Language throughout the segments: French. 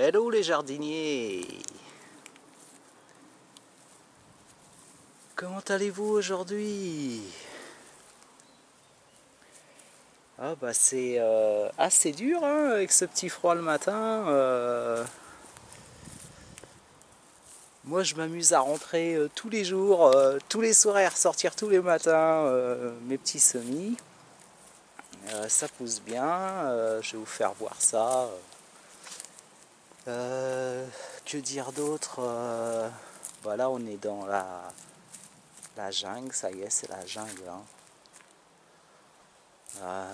Hello les jardiniers! Comment allez-vous aujourd'hui? Ah bah c'est assez dur hein, avec ce petit froid le matin. Moi je m'amuse à rentrer tous les jours, tous les soirs et à ressortir tous les matins mes petits semis. Ça pousse bien, je vais vous faire voir ça. Que dire d'autre? Voilà, on est dans la jungle, ça y est, c'est la jungle. Hein.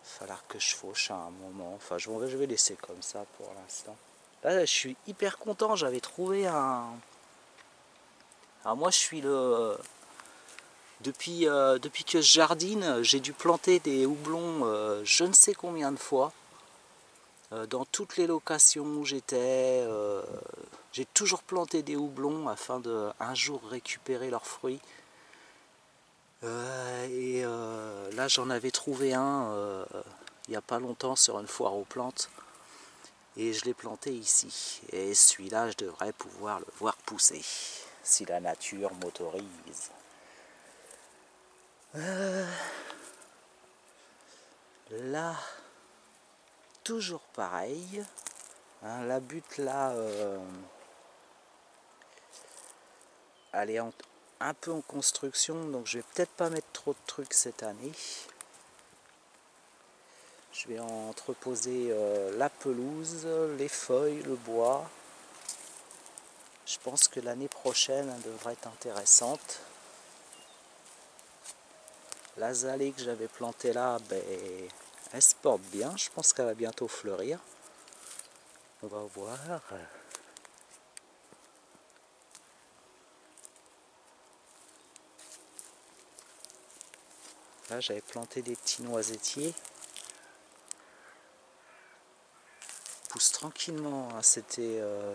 Falloir que je fauche à un moment. Enfin, je vais laisser comme ça pour l'instant. Là, je suis hyper content. J'avais trouvé un. Alors moi, je suis le. Depuis que je jardine, j'ai dû planter des houblons je ne sais combien de fois. Dans toutes les locations où j'étais, j'ai toujours planté des houblons afin de un jour récupérer leurs fruits. Là, j'en avais trouvé un il n'y a pas longtemps sur une foire aux plantes. Et je l'ai planté ici. Et celui-là, je devrais pouvoir le voir pousser, si la nature m'autorise. Là, toujours pareil. Hein, la butte là, elle est un peu en construction, donc je vais peut-être pas mettre trop de trucs cette année. Je vais entreposer la pelouse, les feuilles, le bois. Je pense que l'année prochaine elle devrait être intéressante. L'azalée que j'avais plantée là, ben, elle se porte bien. Je pense qu'elle va bientôt fleurir. On va voir. Là, j'avais planté des petits noisettiers. Ils poussent tranquillement. Hein.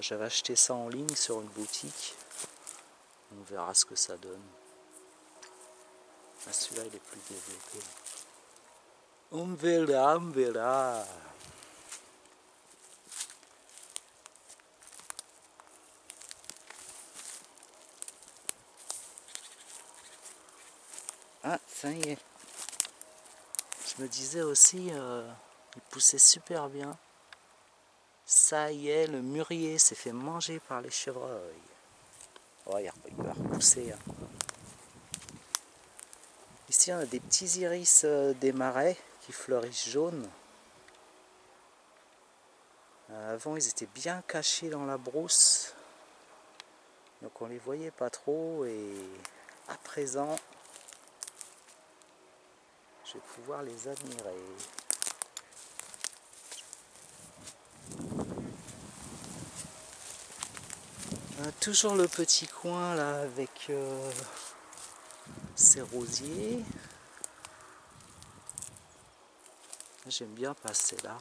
J'avais acheté ça en ligne sur une boutique. On verra ce que ça donne. Ah, celui-là, il est plus développé. On verra, on verra. Ah, ça y est. Je me disais aussi, il poussait super bien. Ça y est, le mûrier s'est fait manger par les chevreuils. Oh, il va repousser. Hein. Ici, on a des petits iris des marais qui fleurissent jaunes. Avant, ils étaient bien cachés dans la brousse. Donc, on les voyait pas trop. Et à présent, je vais pouvoir les admirer. Toujours le petit coin là avec ces rosiers. J'aime bien passer là.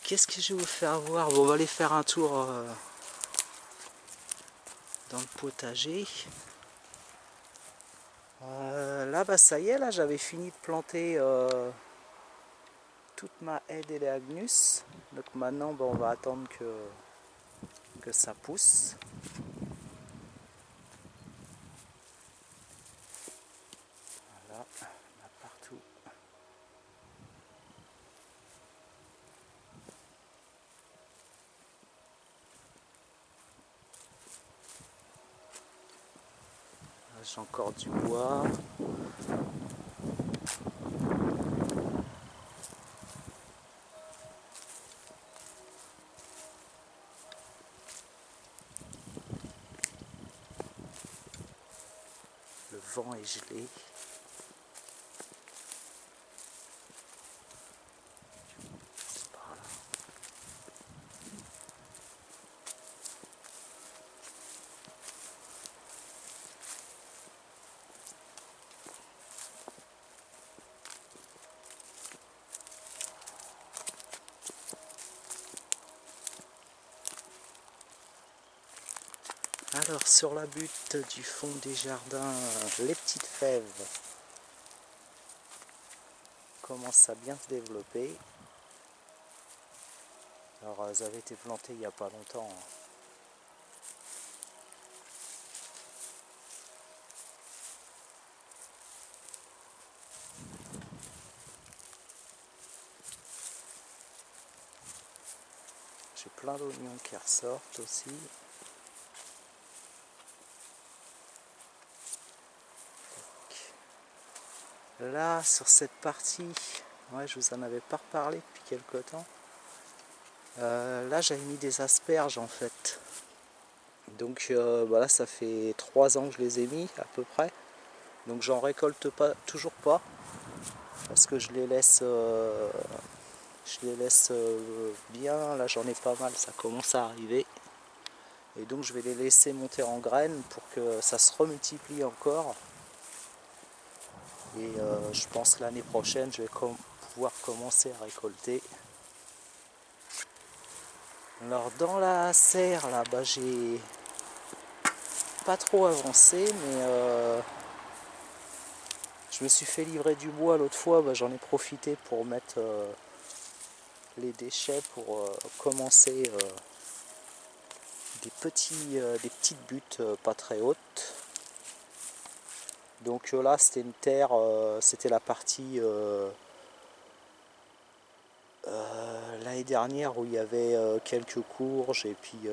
Qu'est-ce que je vais vous faire voir? Bon, on va aller faire un tour dans le potager. Là, bah, ça y est, là j'avais fini de planter toute ma haie d'Elaeagnus. Donc maintenant, bah, on va attendre que ça pousse. Voilà, on a partout. Là, j'ai encore du bois. Le vent est gelé. C'est par là. Alors sur la butte du fond des jardins, les petites fèves commencent à bien se développer. Alors elles avaient été plantées il n'y a pas longtemps. J'ai plein d'oignons qui ressortent aussi. Là, sur cette partie, ouais, je vous en avais pas reparlé depuis quelque temps. Là, j'avais mis des asperges en fait. Donc voilà, ça fait 3 ans que je les ai mis à peu près. Donc j'en récolte pas, toujours pas. Parce que je les laisse, bien. Là, j'en ai pas mal, ça commence à arriver. Et donc je vais les laisser monter en graines pour que ça se remultiplie encore. Et je pense que l'année prochaine, je vais pouvoir commencer à récolter. Alors dans la serre, là, bah, j'ai pas trop avancé, mais je me suis fait livrer du bois l'autre fois. Bah, j'en ai profité pour mettre les déchets pour commencer des petites buttes pas très hautes. Donc là, c'était une terre, c'était la partie l'année dernière où il y avait quelques courges et puis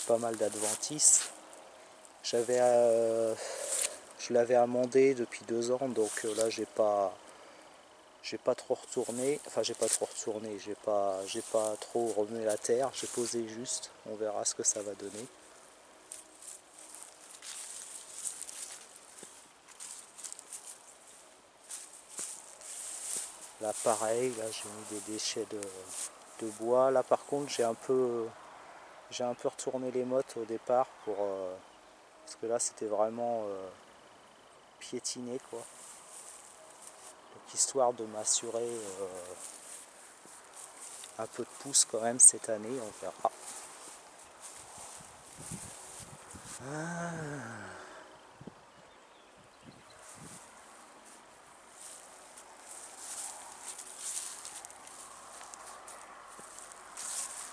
pas mal d'adventices. Je l'avais amendé depuis 2 ans, donc là j'ai pas trop retourné, enfin j'ai pas trop remué la terre, j'ai posé juste, on verra ce que ça va donner. Là pareil, là j'ai mis des déchets de bois. Là par contre j'ai un peu retourné les mottes au départ parce que là c'était vraiment piétiné quoi. Donc histoire de m'assurer un peu de pouce quand même cette année, on verra.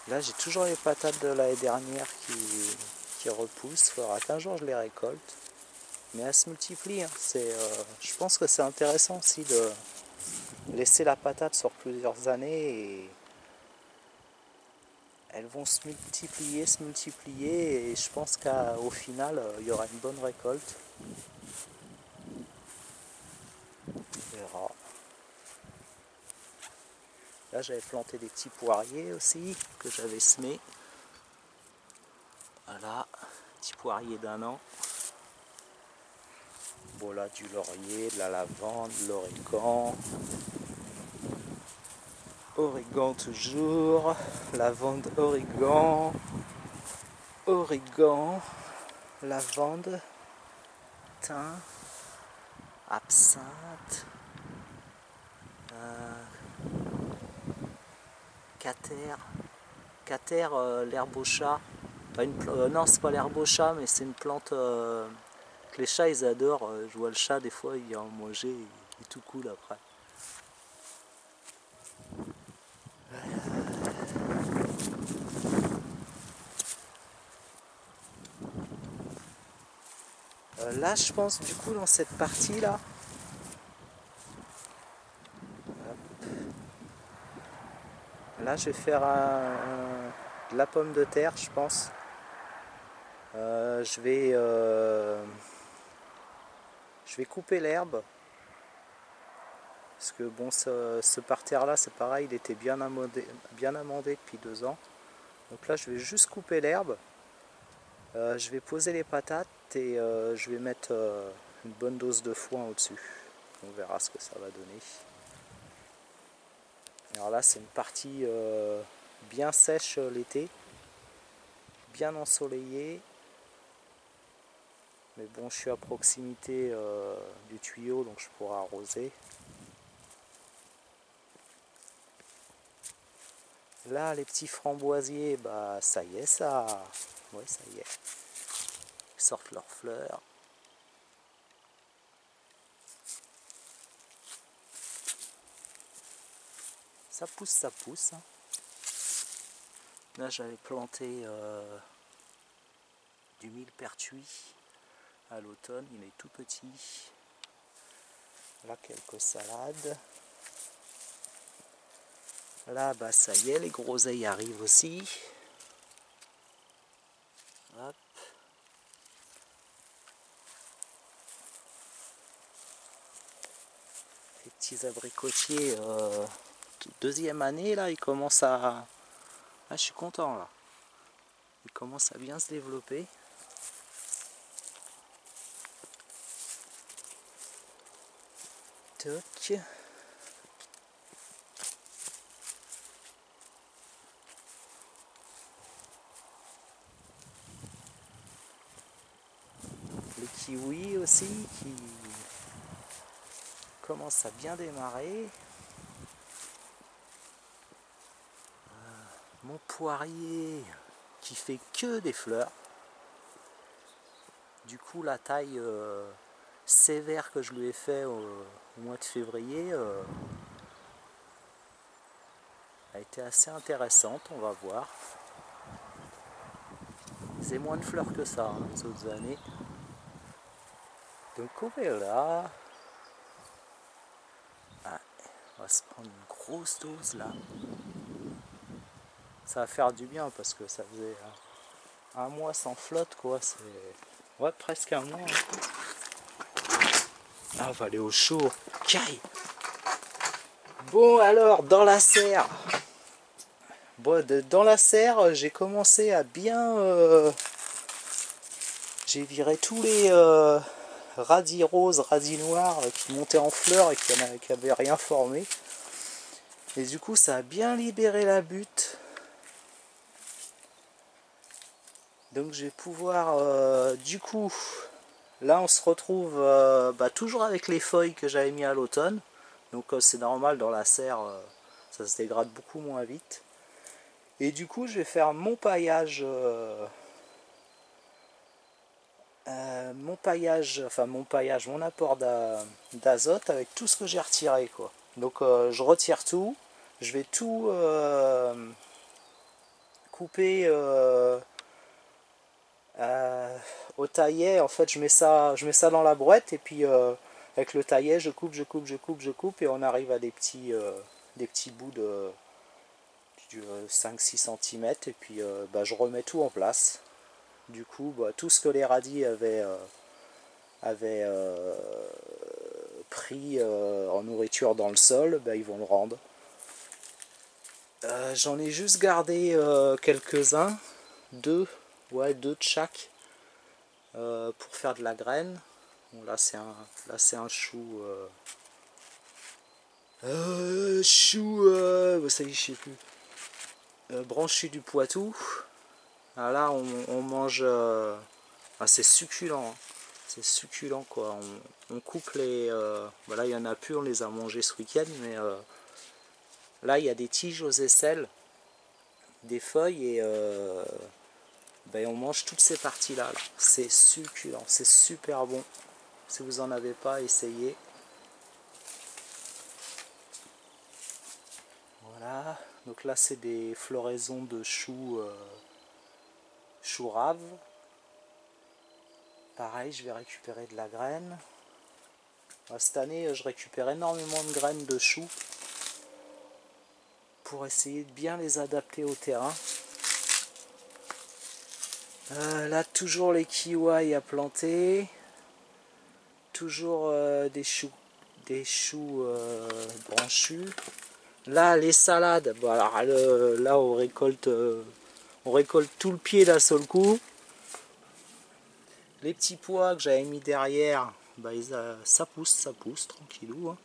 Là j'ai toujours les patates de l'année dernière qui repoussent, il faudra qu'un jour je les récolte. Mais elles se multiplient, hein. Je pense que c'est intéressant aussi de laisser la patate sur plusieurs années et elles vont se multiplier et je pense qu'au final il y aura une bonne récolte. On verra. Là j'avais planté des petits poiriers aussi que j'avais semés. Voilà, petit poirier d'1 an. Bon là du laurier, de la lavande, de l'origan. Origan toujours, lavande, origan, lavande, thym, absinthe, cater, l'herbe au chat. Enfin, non, c'est pas l'herbe au chat, mais c'est une plante que les chats ils adorent. Je vois le chat des fois, il en manger, il est tout cool après. Là, je pense du coup dans cette partie là. Là, je vais faire de la pomme de terre, je pense. Je vais couper l'herbe. Parce que bon, ce parterre là, c'est pareil, il était bien amendé depuis 2 ans. Donc là, je vais juste couper l'herbe. Je vais poser les patates et je vais mettre une bonne dose de foin au-dessus. On verra ce que ça va donner. Alors là, c'est une partie bien sèche l'été, bien ensoleillée. Mais bon, je suis à proximité du tuyau, donc je pourrai arroser. Là, les petits framboisiers, bah ça y est, ça. Ouais, ça y est. sortent leurs fleurs. Ça pousse. Là j'avais planté du millepertuis à l'automne, il est tout petit. Là quelques salades. Là bah ça y est, les groseilles arrivent aussi. Hop. Les petits abricotiers, deuxième année là, ils commencent à... Ah, je suis content là. Ils commencent à bien se développer. Toc. Les kiwis aussi qui commencent à bien démarrer. Mon poirier qui fait que des fleurs. Du coup la taille sévère que je lui ai fait au mois de février a été assez intéressante, on va voir. C'est moins de fleurs que ça, hein, les autres années. Donc on est là. Ah, on va se prendre une grosse dose là. Ça va faire du bien parce que ça faisait un mois sans flotte quoi. C'est ouais, presque un mois. Hein. Ah, on va aller au chaud. Caille. Bon alors, dans la serre. Bon, dans la serre, j'ai commencé à bien... j'ai viré tous les radis roses, radis noirs qui montaient en fleurs et qui n'avaient rien formé. Et du coup, ça a bien libéré la butte. Donc je vais pouvoir, du coup, là on se retrouve toujours avec les feuilles que j'avais mis à l'automne. Donc c'est normal, dans la serre, ça se dégrade beaucoup moins vite. Et du coup, je vais faire mon paillage, mon apport d'azote avec tout ce que j'ai retiré, quoi. Donc je retire tout, je vais tout couper au taillet. En fait, je mets ça dans la brouette et puis avec le taillet, je coupe et on arrive à des petits bouts de 5-6 cm et puis je remets tout en place. Du coup, tout ce que les radis avaient pris en nourriture dans le sol, ils vont le rendre. J'en ai juste gardé quelques-uns, deux de chaque, pour faire de la graine. Bon, là c'est un chou, ça y est, je sais plus, branchu du Poitou. Ah, là on mange, c'est succulent, hein. C'est succulent quoi. On coupe les, là il y en a plus, on les a mangés ce week-end, mais là il y a des tiges aux aisselles, des feuilles et on mange toutes ces parties là. C'est succulent, c'est super bon. Si vous en avez pas, essayez. Voilà, donc là c'est des floraisons de choux raves. Pareil, je vais récupérer de la graine. Cette année je récupère énormément de graines de choux pour essayer de bien les adapter au terrain. Là toujours les kiwis à planter, toujours des choux branchus. Là les salades, bon, alors, là on récolte tout le pied d'un seul coup. Les petits pois que j'avais mis derrière, ça pousse tranquillou, hein.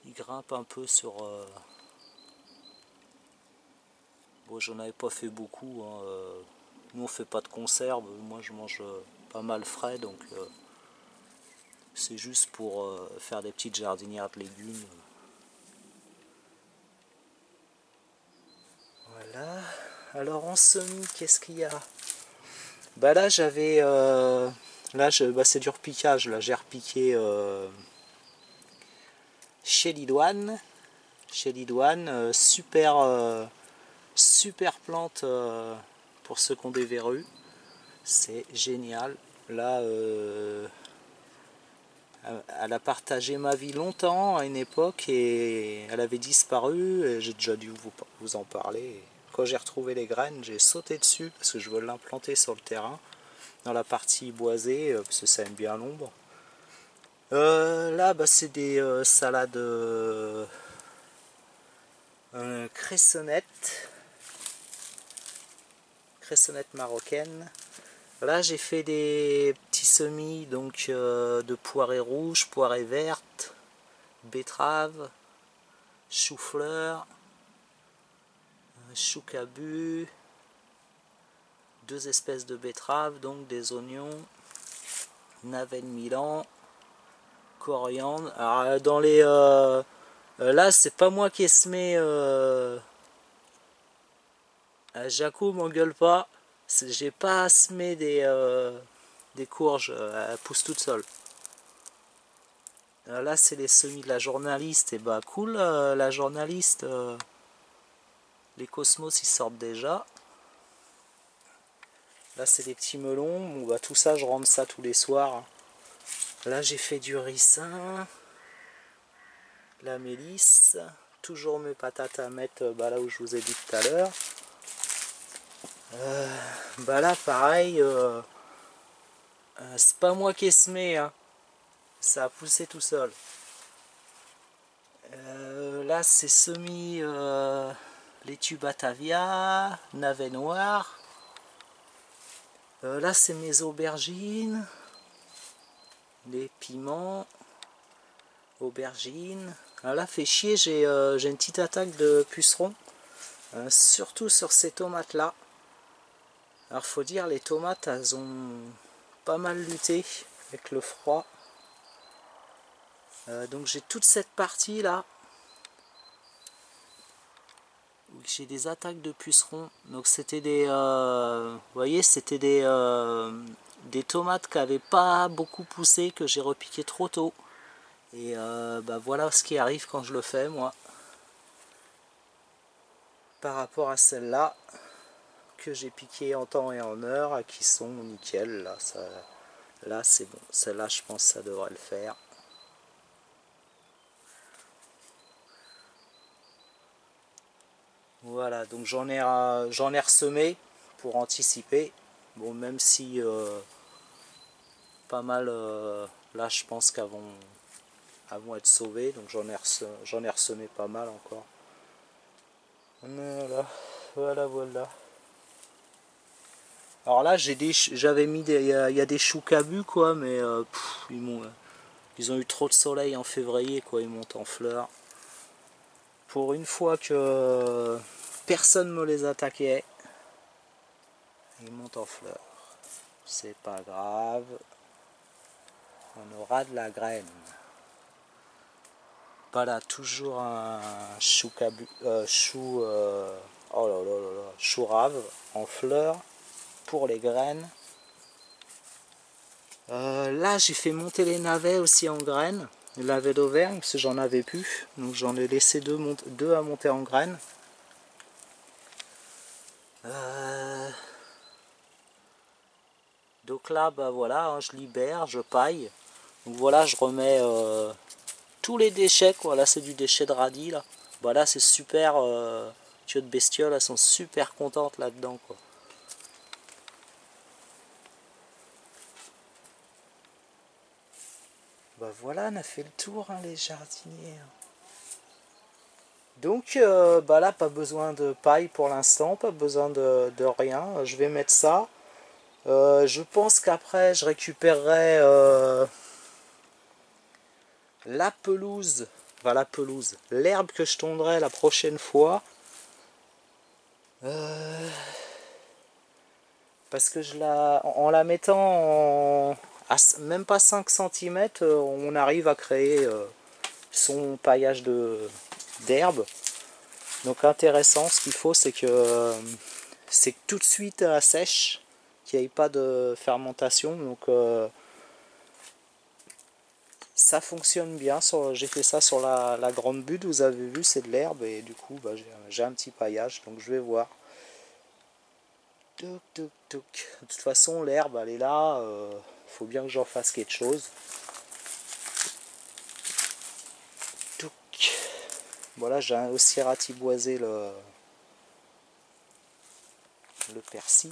Ils grimpent un peu sur... Bon, j'en avais pas fait beaucoup, hein. Nous on fait pas de conserve, moi je mange pas mal frais, donc c'est juste pour faire des petites jardinières de légumes. Voilà. Alors en semis, qu'est-ce qu'il y a? Bah là j'avais bah, c'est du repiquage, là j'ai repiqué chez Lidouane. Super plante pour ceux qui ont des verrues, c'est génial. Là elle a partagé ma vie longtemps à une époque et elle avait disparu, et j'ai déjà dû vous en parler. Quand j'ai retrouvé les graines, j'ai sauté dessus parce que je veux l'implanter sur le terrain, dans la partie boisée, parce que ça aime bien l'ombre. Là, bah, c'est des salades cressonnettes marocaines. Là, j'ai fait des petits semis donc de poirées rouges, poirées vertes, betteraves, chou-fleur, chou-cabu, deux espèces de betteraves, donc des oignons, navets de Milan, coriandre. Alors, dans les là, c'est pas moi qui ai semé. Jaco, m'engueule pas. J'ai pas semé des courges. Elles poussent toutes seules. Là, c'est les semis de la journaliste. Et bah, cool, la journaliste. Les cosmos, ils sortent déjà. Là, c'est des petits melons. Bon, bah, tout ça, je rentre ça tous les soirs. Là, j'ai fait du ricin. La mélisse. Toujours mes patates à mettre bah, là où je vous ai dit tout à l'heure. Bah là pareil, c'est pas moi qui ai semé, hein. Ça a poussé tout seul. Là c'est semis laitue Batavia, navet noir. Là c'est mes aubergines, les piments, aubergines. Alors là fait chier, j'ai une petite attaque de pucerons, surtout sur ces tomates là. Alors faut dire, les tomates elles ont pas mal lutté avec le froid. Donc j'ai toute cette partie là où j'ai des attaques de pucerons. Donc c'était des, vous voyez, c'était des tomates qui n'avaient pas beaucoup poussé, que j'ai repiqué trop tôt. Et bah voilà ce qui arrive quand je le fais moi. Par rapport à celles-là que j'ai piqué en temps et en heure, qui sont nickel. Là, là c'est bon. Celle-là, je pense que ça devrait le faire. Voilà, donc j'en ai ressemé pour anticiper. Bon, même si pas mal, là je pense qu'elles vont être sauvées, donc j'en ai ressemé pas mal encore. Voilà. Alors là j'avais mis il y a des choux cabus quoi, mais ils ont eu trop de soleil en février quoi, ils montent en fleurs. Pour une fois que personne me les attaquait, ils montent en fleurs. C'est pas grave, on aura de la graine. Voilà, toujours un chou chou rave en fleurs pour les graines. Là, j'ai fait monter les navets aussi en graines, les navets d'Auvergne, parce que j'en avais plus, donc j'en ai laissé deux à monter en graines. Donc là, bah voilà, hein, je libère, je paille. Donc voilà, je remets tous les déchets, quoi. Là, c'est du déchet de radis, là. Bah là, c'est super. Tuyaux de bestioles, elles sont super contentes là-dedans, quoi. Bah voilà, on a fait le tour, hein, les jardinières. Donc, bah là, pas besoin de paille pour l'instant, pas besoin de rien. Je vais mettre ça. Je pense qu'après, je récupérerai la pelouse, l'herbe que je tondrai la prochaine fois. Parce que en la mettant à même pas 5 cm, on arrive à créer son paillage d'herbe. Donc intéressant, ce qu'il faut c'est que tout de suite à sèche, qu'il n'y ait pas de fermentation. Donc ça fonctionne bien. J'ai fait ça sur la grande butte, vous avez vu, c'est de l'herbe et du coup bah, j'ai un petit paillage, donc je vais voir. Touc, touc, touc. De toute façon l'herbe elle est là, faut bien que j'en fasse quelque chose. Touc. Voilà, j'ai aussi ratiboisé le persil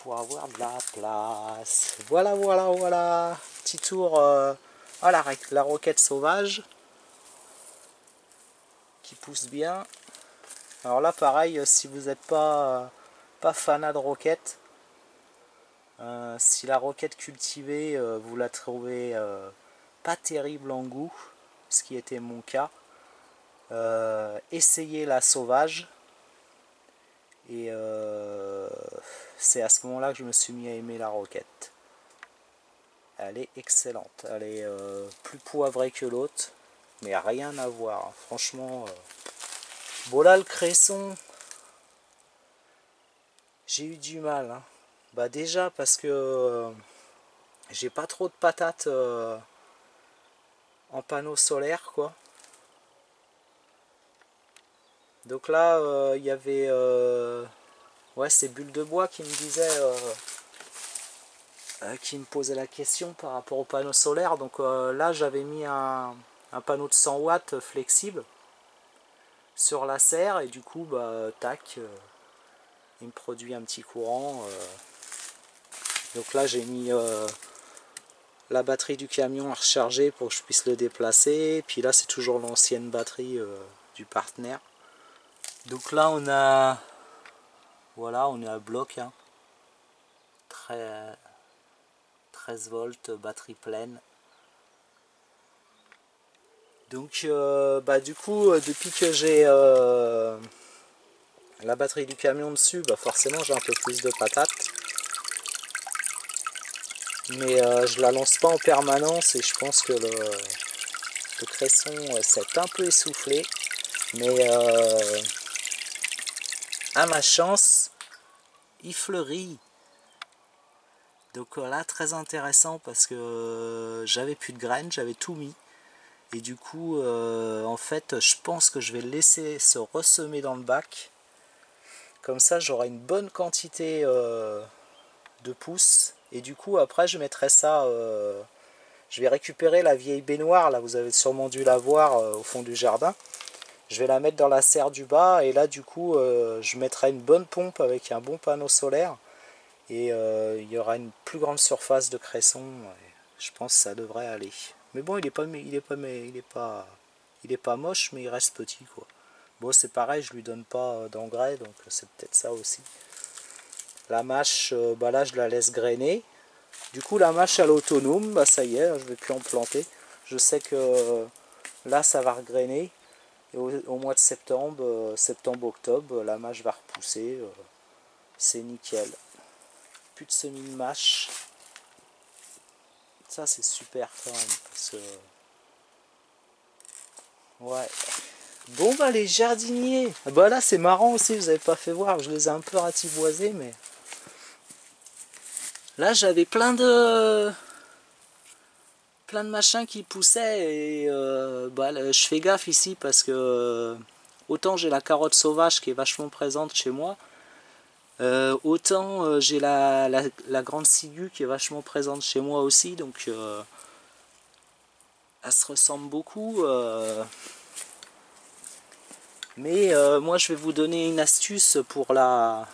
pour avoir de la place. Voilà, voilà, voilà. Petit tour à la roquette sauvage qui pousse bien. Alors là, pareil, si vous n'êtes pas fanat de roquette, si la roquette cultivée, vous la trouvez pas terrible en goût, ce qui était mon cas, essayez la sauvage. Et c'est à ce moment-là que je me suis mis à aimer la roquette. Elle est excellente. Elle est plus poivrée que l'autre, mais rien à voir. Franchement, bon là le cresson, j'ai eu du mal. Hein. Bah déjà parce que j'ai pas trop de patates en panneau solaire quoi. Donc là, il y avait ouais, ces bulles de bois qui me disaient, qui me posait la question par rapport au panneau solaire. Donc là, j'avais mis un panneau de 100 watts flexible sur la serre et du coup, bah, tac, il me produit un petit courant. Donc là, j'ai mis la batterie du camion à recharger pour que je puisse le déplacer. Puis là, c'est toujours l'ancienne batterie du partenaire. Donc là, on a, voilà, on est à bloc, hein. 13 volts, batterie pleine. Donc bah, du coup, depuis que j'ai la batterie du camion dessus, bah, forcément j'ai un peu plus de patates. Mais je la lance pas en permanence et je pense que le cresson s'est un peu essoufflé. Mais à ma chance, il fleurit. Donc là, très intéressant parce que j'avais plus de graines, j'avais tout mis. Et du coup, en fait, je pense que je vais le laisser se ressemer dans le bac. Comme ça, j'aurai une bonne quantité de pousses. Et du coup, après, je mettrai ça... je vais récupérer la vieille baignoire, là, vous avez sûrement dû la voir au fond du jardin. Je vais la mettre dans la serre du bas. Et là, du coup, je mettrai une bonne pompe avec un bon panneau solaire. Et il y aura une plus grande surface de cresson. Je pense que ça devrait aller. Mais bon, il est pas moche, mais il reste petit, quoi. Bon, c'est pareil, je lui donne pas d'engrais, donc c'est peut-être ça aussi. La mâche, bah là, je la laisse grainer. Du coup, la mâche, elle est autonome, bah ça y est, je vais plus en planter. Je sais que là, ça va regrainer. Et au mois de septembre, septembre-octobre, la mâche va repousser. C'est nickel. Plus de semis de mâche. Ça, c'est super quand même, parce que... Ouais. Bon bah les jardiniers, bah là c'est marrant aussi, vous avez pas fait voir, je les ai un peu ratiboisés, mais là j'avais plein de machins qui poussaient et bah, je fais gaffe ici parce que autant j'ai la carotte sauvage qui est vachement présente chez moi, autant j'ai la grande ciguë qui est vachement présente chez moi aussi, donc elle se ressemble beaucoup. Mais moi je vais vous donner une astuce pour ne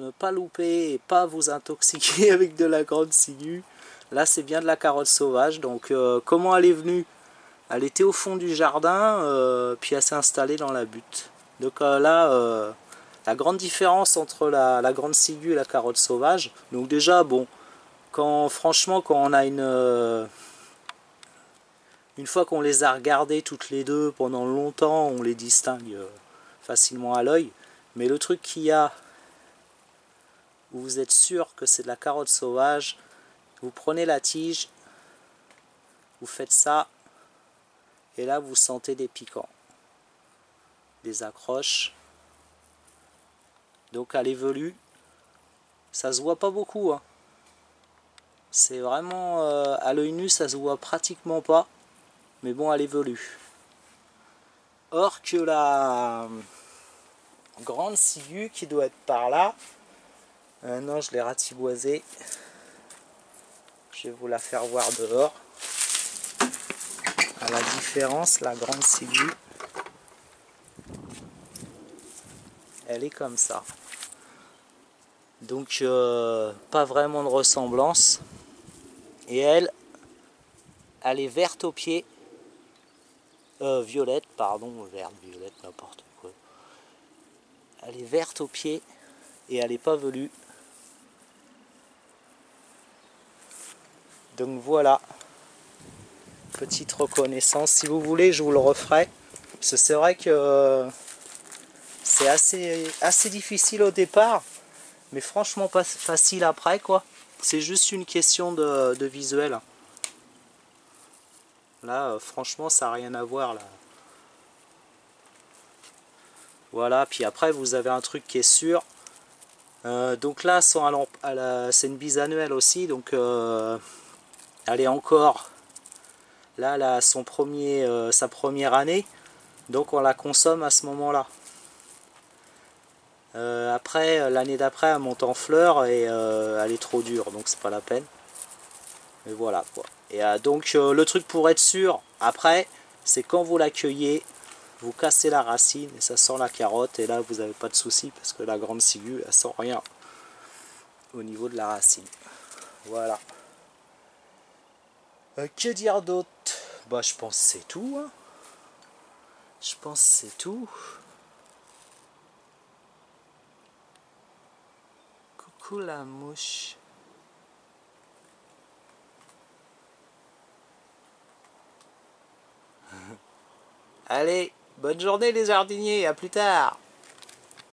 pas louper et pas vous intoxiquer avec de la grande ciguë. Là c'est bien de la carotte sauvage. Donc comment elle est venue? Elle était au fond du jardin, puis elle s'est installée dans la butte. Donc là, la grande différence entre la grande ciguë et la carotte sauvage. Donc déjà, bon, franchement, quand on a une fois qu'on les a regardées toutes les deux pendant longtemps, on les distingue facilement à l'œil. Mais le truc qu'il y a, où vous êtes sûr que c'est de la carotte sauvage, vous prenez la tige, vous faites ça, et là vous sentez des piquants, des accroches. Donc elle est velue. Ça se voit pas beaucoup, hein. C'est vraiment à l'œil nu, ça se voit pratiquement pas. Mais bon, elle est velue. Or que la grande ciguë qui doit être par là, non, je l'ai ratiboisée. Je vais vous la faire voir dehors. À la différence, la grande ciguë, elle est comme ça. Donc pas vraiment de ressemblance. Et elle est verte au pied. Violette, pardon, verte, violette, n'importe quoi. Elle est verte au pied et elle n'est pas velue. Donc voilà, petite reconnaissance. Si vous voulez, je vous le referai. Parce que c'est vrai que c'est assez difficile au départ, mais franchement pas facile après, quoi. C'est juste une question de visuel. Là, franchement, ça n'a rien à voir, là. Voilà, puis après, vous avez un truc qui est sûr. Donc là, c'est une bise annuelle aussi, donc elle est encore... Là, elle a sa première année, donc on la consomme à ce moment-là. Après, l'année d'après, elle monte en fleurs et elle est trop dure, donc c'est pas la peine. Mais voilà, quoi. Et donc, le truc pour être sûr, après, c'est quand vous l'accueillez, vous cassez la racine et ça sent la carotte, et là, vous n'avez pas de souci, parce que la grande ciguë, elle sent rien au niveau de la racine. Voilà. Que dire d'autre? Bah, je pense que c'est tout, hein. Je pense que c'est tout. Coucou la mouche. Allez, bonne journée les jardiniers, à plus tard.